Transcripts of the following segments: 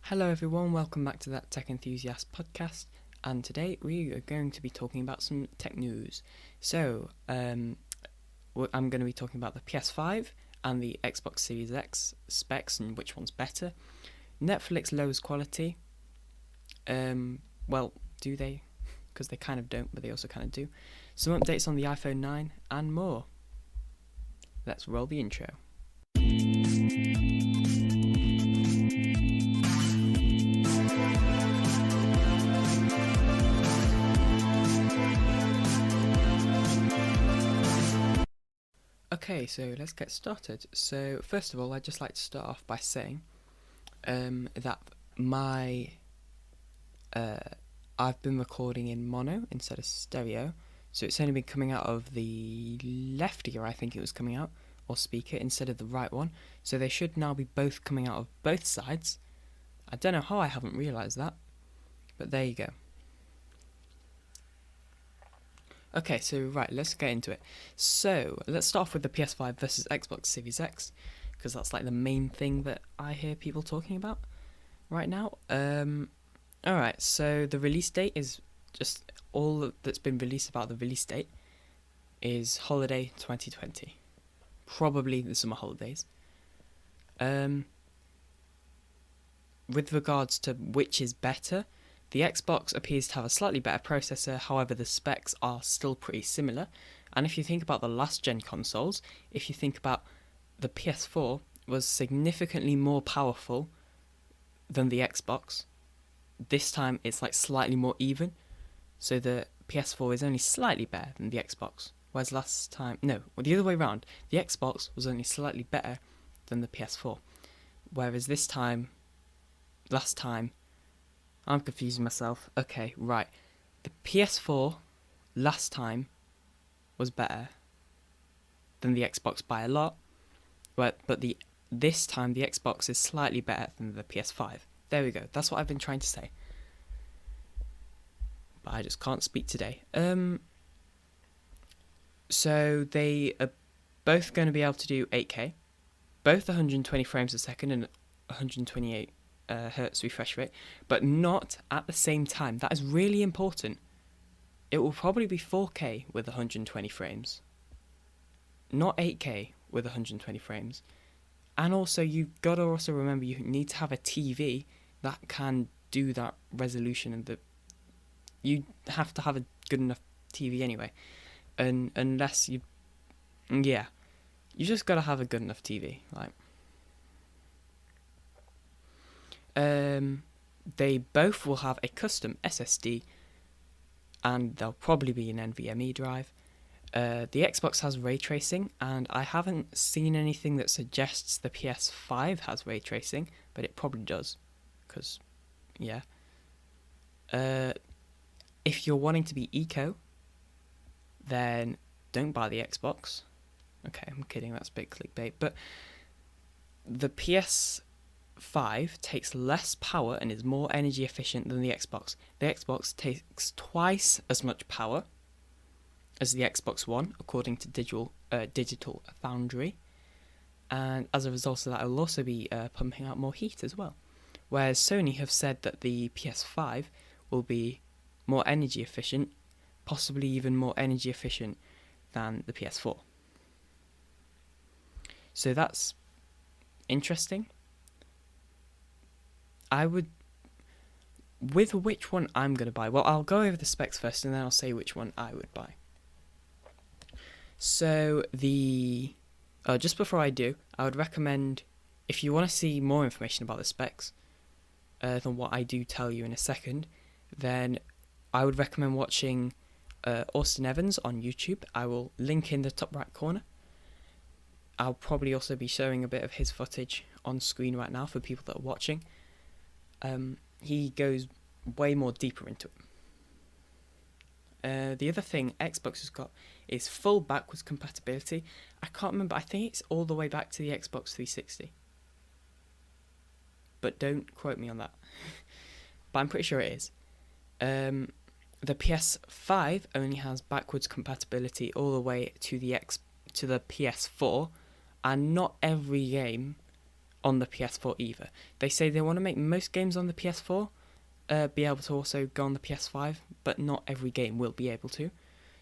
Hello everyone, welcome back to that Tech Enthusiast podcast, and today we are going to be talking about some tech news. I'm going to be talking about the PS5 and the Xbox Series X specs and which one's better. Netflix lowers quality. Do they? Because they kind of don't, but they also kind of do. Some updates on the iPhone 9 and more. Let's roll the intro. Okay, so let's get started. So first of all, I'd just like to start off by saying that I've been recording in mono instead of stereo, so it's only been coming out of the left ear, I think it was coming out, or speaker, instead of the right one. So they should now be both coming out of both sides. I don't know how I haven't realised that, but there you go. Okay, so right, let's get into it. So let's start off with the PS5 versus Xbox Series X, because that's like the main thing that I hear people talking about right now. Alright, so the release date is just all that's been released about the release date is holiday 2020, probably the summer holidays. With regards to which is better, the Xbox appears to have a slightly better processor, however the specs are still pretty similar. And if you think about the last gen consoles, if you think about the PS4 was significantly more powerful than the Xbox. This time it's like slightly more even, so the PS4 is only slightly better than the Xbox. Whereas the other way around, the Xbox was only slightly better than the PS4. Whereas last time, I'm confusing myself. Okay, right. The PS4 last time was better than the Xbox by a lot, but this time the Xbox is slightly better than the PS5. There we go. That's what I've been trying to say, but I just can't speak today. So they are both going to be able to do 8K, both 120 frames a second and 128 hertz refresh rate, but not at the same time. That is really important. It will probably be 4K with 120 frames, not 8K with 120 frames. And also, you've got to also remember you need to have a TV that can do that resolution, and you have to have a good enough TV anyway. And unless you just got to have a good enough TV, like. They both will have a custom SSD, and they'll probably be an NVMe drive. The Xbox has ray tracing, and I haven't seen anything that suggests the PS5 has ray tracing, but it probably does, because, yeah. If you're wanting to be eco, then don't buy the Xbox. Okay, I'm kidding, that's a bit clickbait, but the PS5 takes less power and is more energy efficient than the Xbox. The Xbox takes twice as much power as the Xbox One, according to Digital Foundry, and as a result of that, it will also be pumping out more heat as well. Whereas Sony have said that the PS5 will be more energy efficient, possibly even more energy efficient than the PS4. So that's interesting. With which one I'm going to buy, well, I'll go over the specs first and then I'll say which one I would buy. So just before I do, I would recommend, if you want to see more information about the specs than what I do tell you in a second, then I would recommend watching Austin Evans on YouTube. I will link in the top right corner. I'll probably also be showing a bit of his footage on screen right now for people that are watching. He goes way more deeper into it. The other thing Xbox has got is full backwards compatibility. I can't remember, I think it's all the way back to the Xbox 360. But don't quote me on that. But I'm pretty sure it is. The PS5 only has backwards compatibility all the way to the PS4, and not every game on the PS4 either. They say they want to make most games on the PS4 be able to also go on the PS5, but not every game will be able to.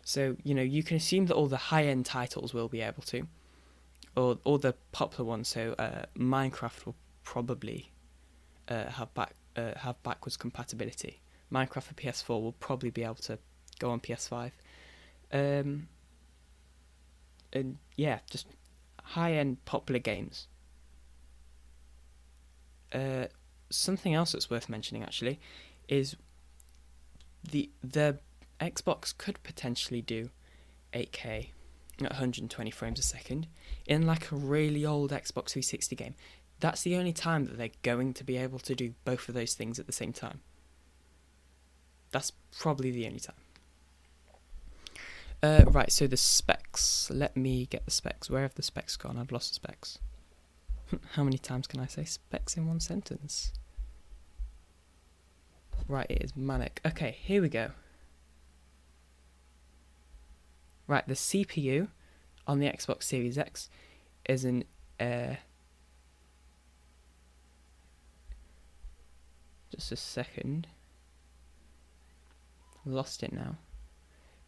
So, you can assume that all the high-end titles will be able to, or all the popular ones. So, Minecraft will probably have backwards compatibility. Minecraft for PS4 will probably be able to go on PS5. And yeah, just high-end popular games. Something else that's worth mentioning actually is the Xbox could potentially do 8K at 120 frames a second in like a really old Xbox 360 game. That's the only time that they're going to be able to do both of those things at the same time. That's probably the only time. Right, so the specs. Let me get the specs. Where have the specs gone? I've lost the specs. How many times can I say specs in one sentence? Right, it is manic. Okay, here we go. Right, the CPU on the Xbox Series X is an just a second. Lost it now.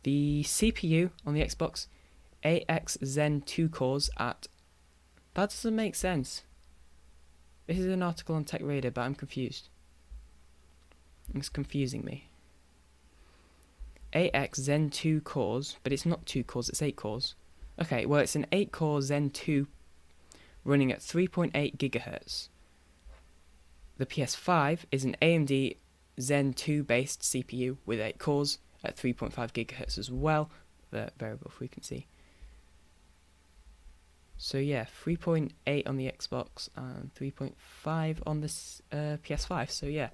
The CPU on the Xbox, 8X Zen 2 cores at... That doesn't make sense. This is an article on Tech Radar, but I'm confused. It's confusing me. 8X Zen 2 cores, but it's not 2 cores, it's 8 cores. Okay, well, it's an 8-core Zen 2 running at 3.8 GHz. The PS5 is an AMD Zen 2 based CPU with 8 cores at 3.5 GHz as well, the variable frequency. So yeah, 3.8 on the Xbox and 3.5 on the PS5. So yeah,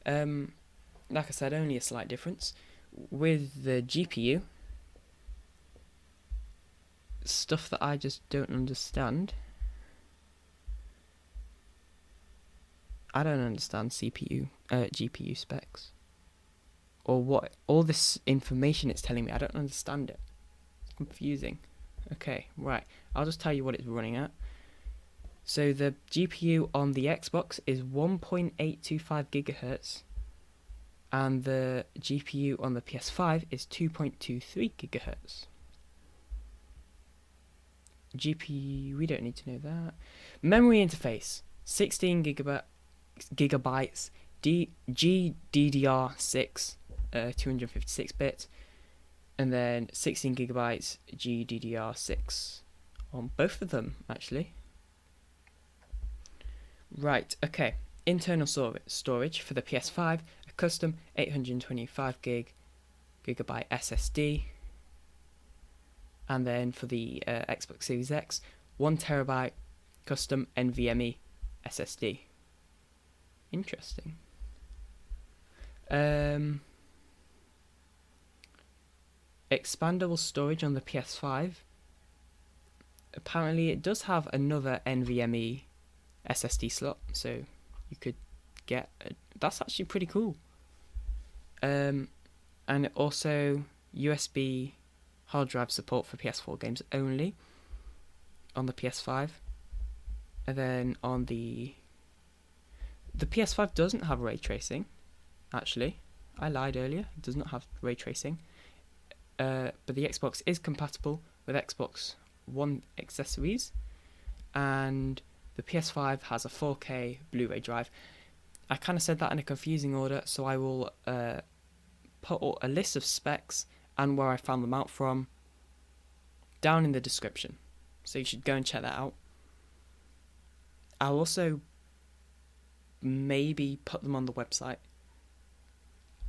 like I said, only a slight difference. With the GPU, stuff that I just don't understand. I don't understand GPU specs. Or what, all this information it's telling me, I don't understand it. It's confusing. Okay, right, I'll just tell you what it's running at. So the GPU on the Xbox is 1.825 GHz, and the GPU on the PS5 is 2.23 GHz. GPU, we don't need to know that. Memory interface, 16 gigabytes, GDDR6, 256-bit, and then 16 gigabytes GDDR6 on both of them, actually. Right, okay. Internal storage for the PS5, a custom 825 gigabyte SSD, and then for the Xbox Series X, 1 terabyte custom NVMe SSD. Interesting. Expandable storage on the PS5. Apparently it does have another NVMe SSD slot, so you could get that's actually pretty cool. And also USB hard drive support for PS4 games only on the PS5. And then on the PS5 doesn't have ray tracing. Actually, I lied earlier. It does not have ray tracing. But the Xbox is compatible with Xbox One accessories, and the PS5 has a 4K Blu-ray drive. I kind of said that in a confusing order, so I will put a list of specs and where I found them out from down in the description. So you should go and check that out. I'll also maybe put them on the website.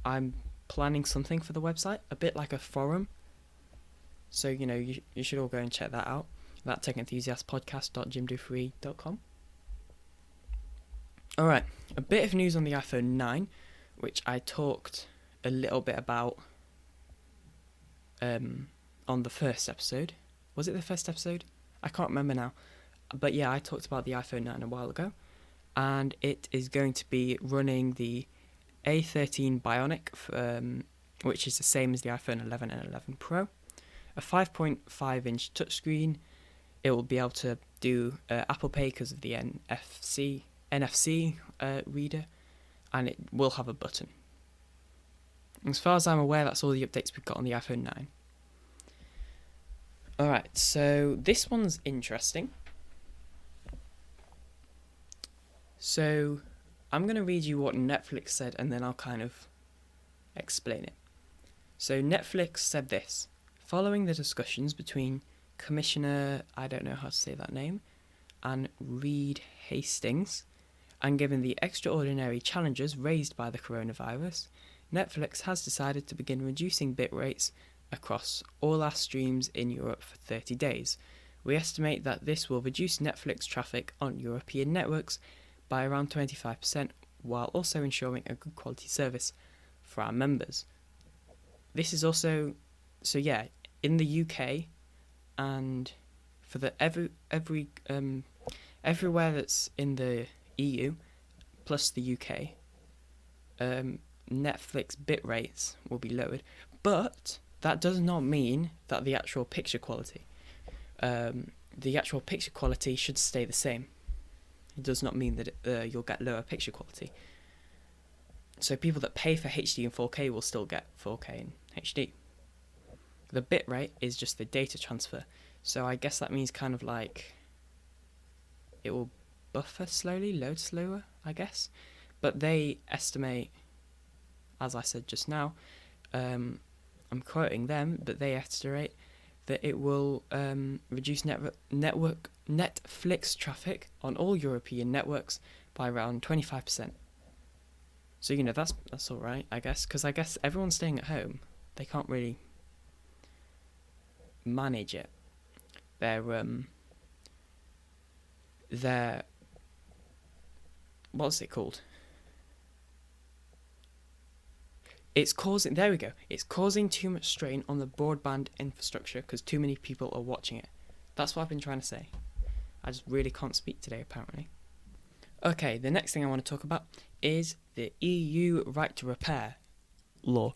I'm planning something for the website, a bit like a forum. So, you should all go and check that out. That techenthusiastpodcast.jimdo3.com. Alright, a bit of news on the iPhone 9, which I talked a little bit about on the first episode. Was it the first episode? I can't remember now. But yeah, I talked about the iPhone 9 a while ago. And it is going to be running the A13 Bionic, which is the same as the iPhone 11 and 11 Pro. A 5.5-inch touchscreen. It will be able to do Apple Pay because of the NFC reader, and it will have a button. As far as I'm aware, that's all the updates we've got on the iPhone 9. Alright, so this one's interesting. So I'm going to read you what Netflix said, and then I'll kind of explain it. So Netflix said this: following the discussions between Commissioner, I don't know how to say that name, and Reed Hastings, and given the extraordinary challenges raised by the coronavirus, Netflix has decided to begin reducing bit rates across all our streams in Europe for 30 days. We estimate that this will reduce Netflix traffic on European networks by around 25%, while also ensuring a good quality service for our members. This is also, so yeah, in the UK and for the everywhere that's in the EU plus the UK, Netflix bit rates will be lowered, but that does not mean that the actual picture quality should stay the same. It does not mean that you'll get lower picture quality. So people that pay for HD and 4K will still get 4K and HD. The bit rate is just the data transfer. So I guess that means kind of like it will buffer slowly, load slower, I guess. But they estimate, as I said just now, I'm quoting them, but they estimate that it will reduce Netflix traffic on all European networks by around 25%. So, you know, that's all right, I guess, because I guess everyone's staying at home. They can't really manage it. They're what's it called? It's causing too much strain on the broadband infrastructure because too many people are watching it. That's what I've been trying to say. I just really can't speak today, apparently. Okay, the next thing I want to talk about is the EU right to repair law.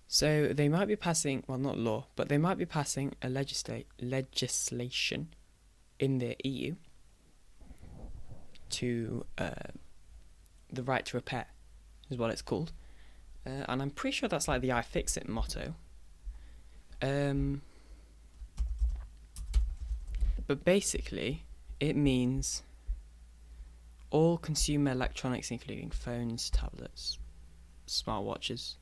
So they might be passing, well, not law, but they might be passing a legislation in the EU to the right to repair is what it's called. And I'm pretty sure that's like the iFixit motto. But basically, it means all consumer electronics, including phones, tablets, smartwatches,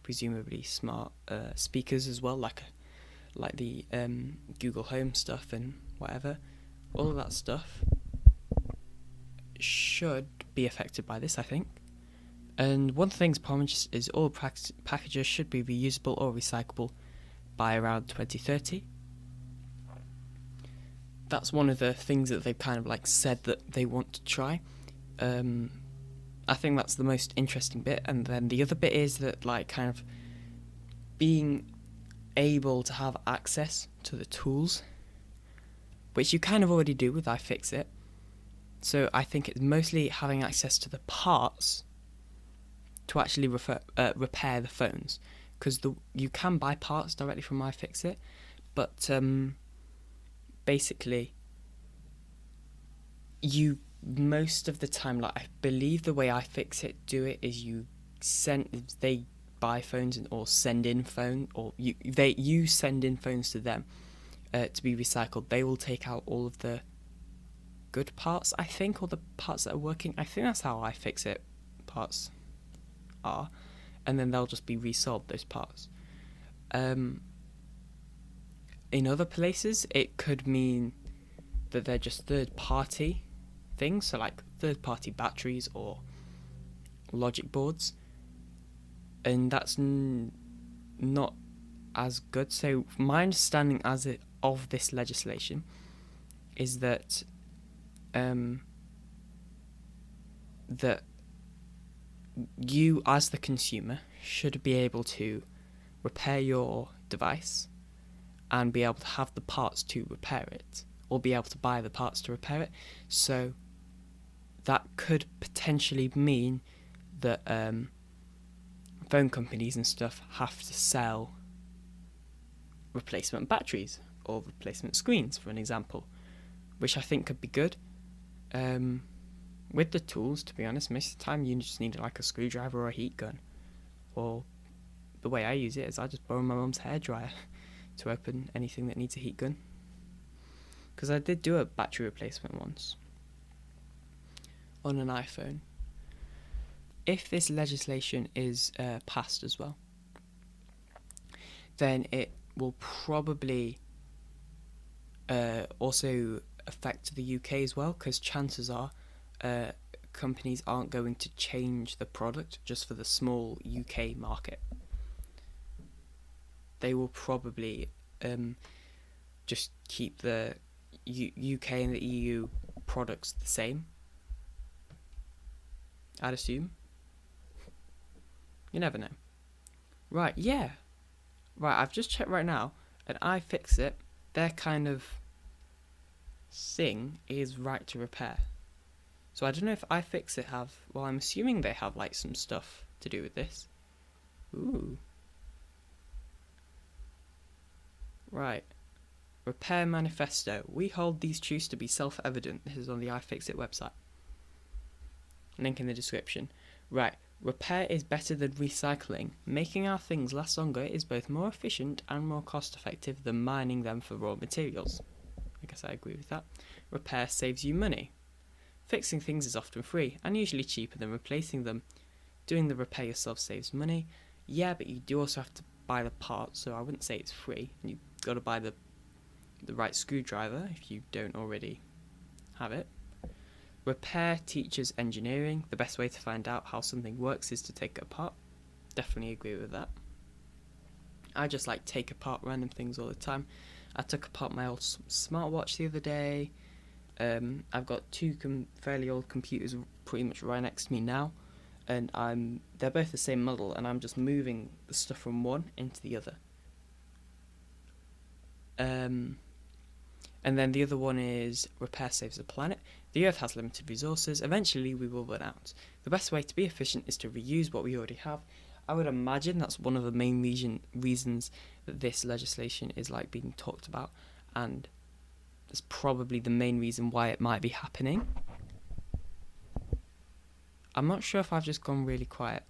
presumably smart speakers as well, like the Google Home stuff and whatever, all of that stuff should be affected by this, I think. And one thing's promised is all packages should be reusable or recyclable by around 2030. That's one of the things that they've kind of like said that they want to try. I think that's the most interesting bit. And then the other bit is that like kind of being able to have access to the tools, which you kind of already do with iFixit. So I think it's mostly having access to the parts to actually repair the phones, because you can buy parts directly from iFixit, but basically you most of the time, like I believe the way iFixit do it is they buy phones or send in phone, or you send in phones to them to be recycled. They will take out all of the good parts, I think, or the parts that are working. I think that's how iFixit parts are, and then they'll just be resold, those parts. In other places it could mean that they're just third-party things, so like third-party batteries or logic boards, and that's not as good. So my understanding of this legislation is that that you as the consumer should be able to repair your device and be able to have the parts to repair it, or be able to buy the parts to repair it. So that could potentially mean that phone companies and stuff have to sell replacement batteries or replacement screens, for an example, which I think could be good. With the tools, to be honest, most of the time you just need like a screwdriver or a heat gun. Or the way I use it is I just borrow my mum's hairdryer to open anything that needs a heat gun. Because I did do a battery replacement once on an iPhone. If this legislation is passed as well, then it will probably also affect the UK as well, because chances are companies aren't going to change the product just for the small UK market. They will probably just keep the UK and the EU products the same, I'd assume. You never know. Right, yeah. Right, I've just checked right now, and iFixit, their kind of thing is right to repair. So I don't know if iFixit have, well, I'm assuming they have like some stuff to do with this. Ooh. Right. Repair manifesto. We hold these truths to be self-evident. This is on the iFixit website. Link in the description. Right. Repair is better than recycling. Making our things last longer is both more efficient and more cost-effective than mining them for raw materials. I guess I agree with that. Repair saves you money. Fixing things is often free and usually cheaper than replacing them. Doing the repair yourself saves money. Yeah, but you do also have to buy the parts, so I wouldn't say it's free. You've got to buy the right screwdriver if you don't already have it. Repair teaches engineering. The best way to find out how something works is to take it apart. Definitely agree with that. I just like take apart random things all the time. I took apart my old smartwatch the other day. I've got two fairly old computers pretty much right next to me now, and they're both the same model, and I'm just moving the stuff from one into the other. And then the other one is repair saves the planet. The Earth has limited resources. Eventually we will run out. The best way to be efficient is to reuse what we already have. I would imagine that's one of the main reasons that this legislation is like being talked about, and it's probably the main reason why it might be happening. I'm not sure if I've just gone really quiet.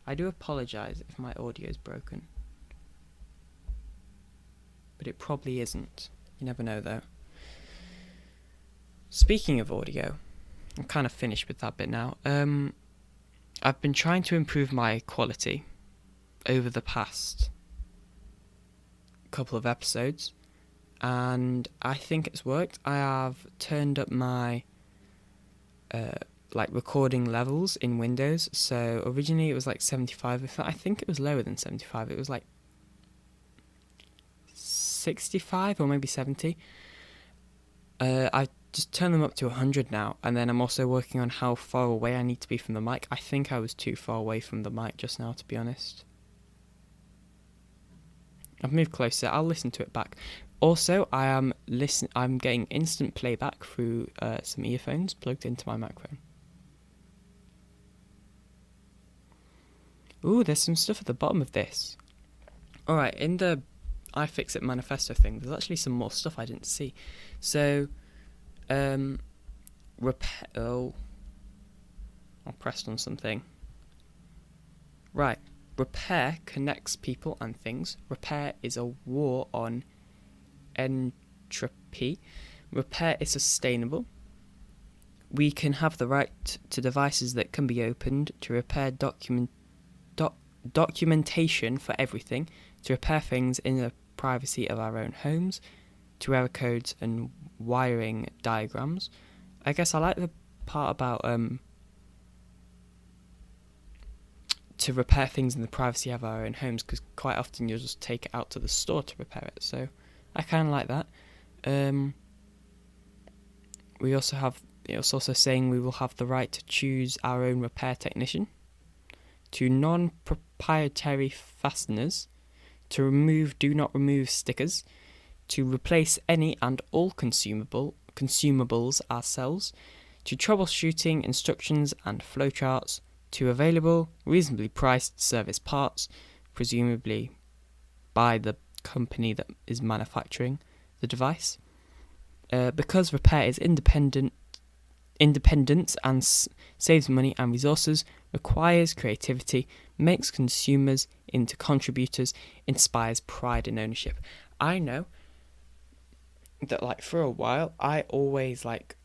I do apologise if my audio is broken, but it probably isn't. You never know though. Speaking of audio, I'm kind of finished with that bit now. I've been trying to improve my quality over the past couple of episodes, and I think it's worked. I have turned up my recording levels in Windows. So originally it was like 75. I think it was lower than 75. It was like 65 or maybe 70. I just turned them up to 100 now, and then I'm also working on how far away I need to be from the mic. I think I was too far away from the mic just now, to be honest. I've moved closer. I'll listen to it back. Also, I'm getting instant playback through some earphones plugged into my microphone. Ooh, there's some stuff at the bottom of this. Alright, in the iFixit manifesto thing, there's actually some more stuff I didn't see. So, repair... Oh. I pressed on something. Right. Repair connects people and things. Repair is a war on entropy. Repair is sustainable. We can have the right to devices that can be opened, to repair documentation for everything, to repair things in the privacy of our own homes, to error codes and wiring diagrams. I guess I like the part about to repair things in the privacy of our own homes, because quite often you'll just take it out to the store to repair it, so I kind of like that. We also have, it's also saying we will have the right to choose our own repair technician, to non-proprietary fasteners, to remove do not remove stickers, to replace any and all consumables ourselves, to troubleshooting instructions and flowcharts, to available, reasonably priced service parts, presumably by the company that is manufacturing the device. Because repair is independence and saves money and resources, requires creativity, makes consumers into contributors, inspires pride and ownership. I know that like for a while I always like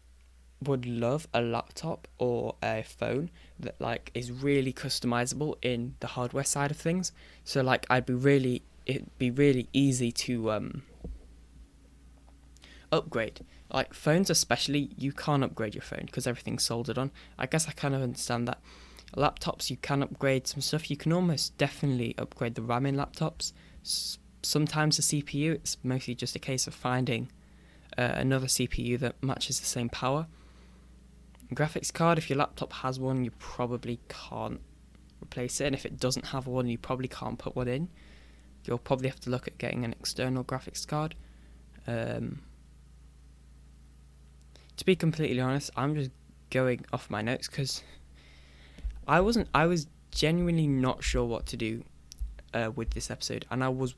would love a laptop or a phone that like is really customizable in the hardware side of things. So like it'd be really easy to upgrade. Like phones especially, you can't upgrade your phone because everything's soldered on. I guess I kind of understand that. Laptops, you can upgrade some stuff. You can almost definitely upgrade the RAM in laptops. Sometimes the CPU, it's mostly just a case of finding another CPU that matches the same power. Graphics card, if your laptop has one, you probably can't replace it, and if it doesn't have one, you probably can't put one in. You'll probably have to look at getting an external graphics card. To be completely honest, I'm just going off my notes because I was genuinely not sure what to do with this episode, and I was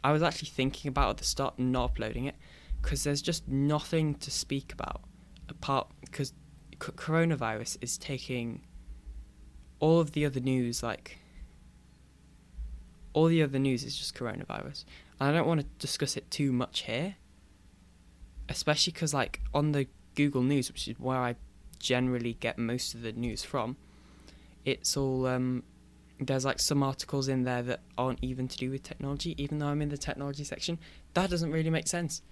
actually thinking about at the start not uploading it because there's just nothing to speak about apart because coronavirus is taking all of the other news. Like all the other news is just coronavirus, and I don't want to discuss it too much here, especially because like on the Google News, which is where I generally get most of the news from, it's all there's like some articles in there that aren't even to do with technology, even though I'm in the technology section. That doesn't really make sense.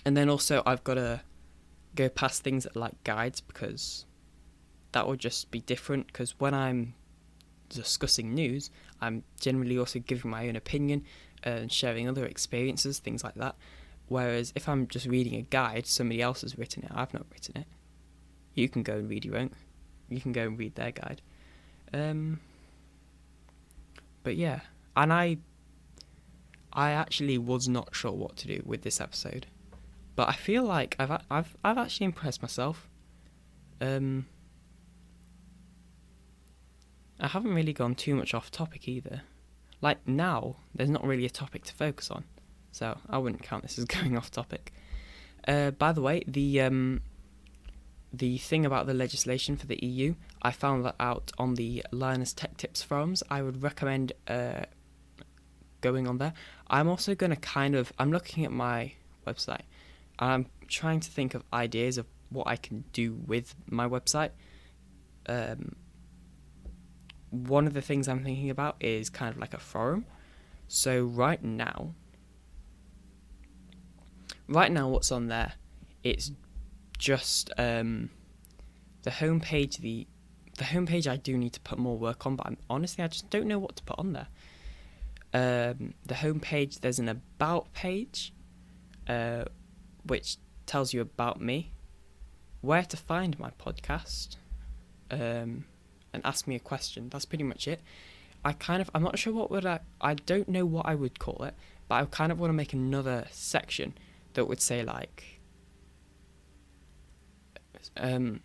And then also I've got to go past things that like guides because that would just be different, because when I'm discussing news, I'm generally also giving my own opinion and sharing other experiences, things like that. Whereas if I'm just reading a guide, somebody else has written it, I've not written it. You can go and read your own. You can go and read their guide. But yeah, and I actually was not sure what to do with this episode, but I feel like I've actually impressed myself. I haven't really gone too much off topic either. Like now, there's not really a topic to focus on, so I wouldn't count this as going off topic. By the way, the thing about the legislation for the EU, I found that out on the Linus Tech Tips forums. I would recommend going on there. I'm also going to I'm looking at my website, and I'm trying to think of ideas of what I can do with my website. One of the things I'm thinking about is kind of like a forum. So right now what's on there, it's just the homepage. The homepage I do need to put more work on, but I just don't know what to put on there. The homepage, there's an about page, which tells you about me, where to find my podcast, and ask me a question. That's pretty much it. I'm not sure I don't know what I would call it, but I kind of want to make another section that would say like, it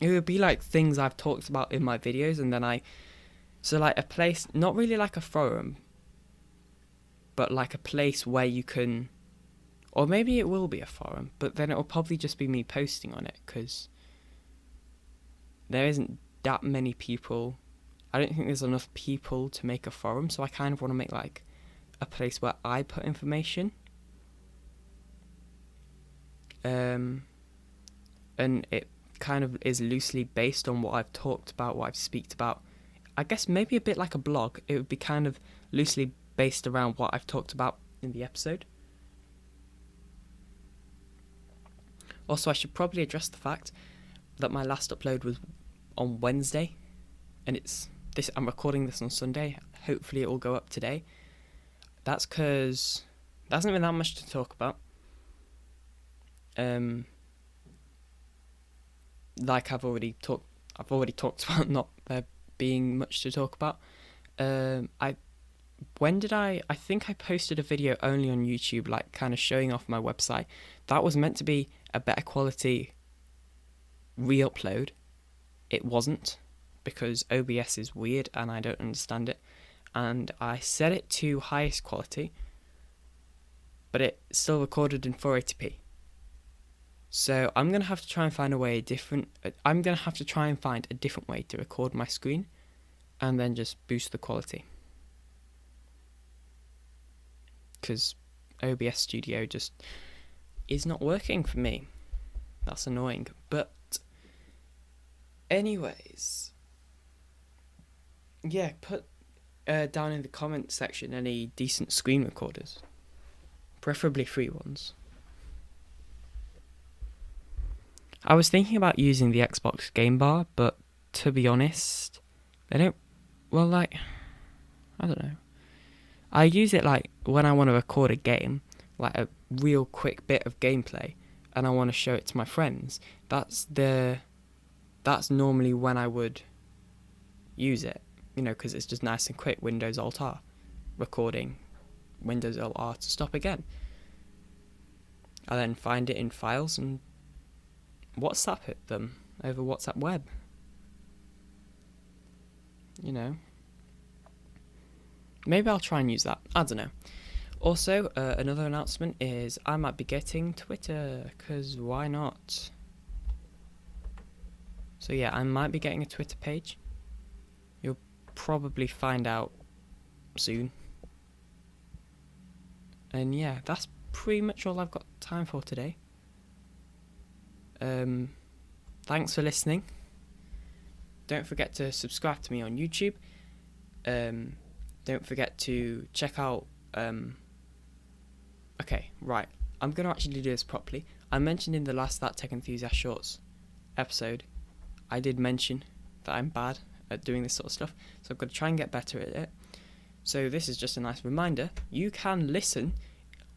would be like things I've talked about in my videos, and then so like a place, not really like a forum, but like a place where you can, or maybe it will be a forum, but then it will probably just be me posting on it, because there isn't that many people. I don't think there's enough people to make a forum, so I kind of want to make like a place where I put information. And it kind of is loosely based on what I've talked about, what I've speaked about. I guess maybe a bit like a blog. It would be kind of loosely based around what I've talked about in the episode. Also, I should probably address the fact that my last upload was on Wednesday, and I'm recording this on Sunday. Hopefully it will go up today. That's because there hasn't been that much to talk about. Like I've already talked about not there being much to talk about. I think I posted a video only on YouTube, like kind of showing off my website. That was meant to be a better quality re-upload. It wasn't, because OBS is weird and I don't understand it. And I set it to highest quality, but it still recorded in 480p. So I'm going to have to try and find a different way to record my screen and then just boost the quality. Because OBS Studio just is not working for me. That's annoying. But anyways, yeah, put down in the comment section any decent screen recorders, preferably free ones. I was thinking about using the Xbox Game Bar, but to be honest, they don't. Well, like, I don't know. I use it like when I want to record a game, like a real quick bit of gameplay, and I want to show it to my friends. That's normally when I would use it, because it's just nice and quick. Windows Alt R, recording, Windows Alt R to stop again. I then find it in files and WhatsApp it them over WhatsApp web. Maybe I'll try and use that. I don't know. Also, another announcement is I might be getting Twitter, because why not? So yeah, I might be getting a Twitter page. You'll probably find out soon. And yeah, that's pretty much all I've got time for today. Thanks for listening. Don't forget to subscribe to me on YouTube. Don't forget to check out okay, right, I'm going to actually do this properly. I mentioned in the last That Tech Enthusiast Shorts episode, I did mention that I'm bad at doing this sort of stuff, so I've got to try and get better at it. So this is just a nice reminder. You can listen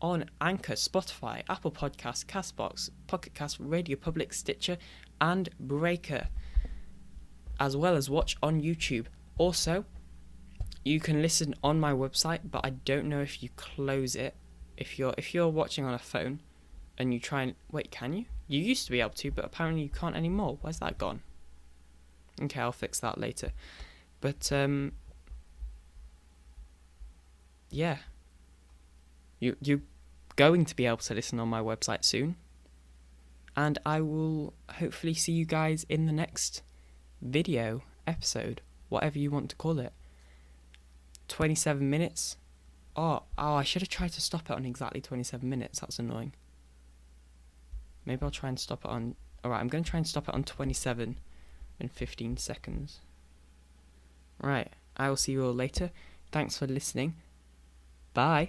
on Anchor, Spotify, Apple Podcasts, Castbox, Pocket Cast, Radio Public, Stitcher, and Breaker, as well as watch on YouTube. Also, you can listen on my website, but I don't know if you close it. If you're watching on a phone and you try and wait, can you? You used to be able to, but apparently you can't anymore. Where's that gone? Okay, I'll fix that later. But yeah, you're going to be able to listen on my website soon, and I will hopefully see you guys in the next video episode, whatever you want to call it. 27 minutes. Oh, I should have tried to stop it on exactly 27 minutes. That's annoying. Maybe I'll try and stop it on... Alright, I'm going to try and stop it on 27 and 15 seconds. Right, I will see you all later. Thanks for listening. Bye.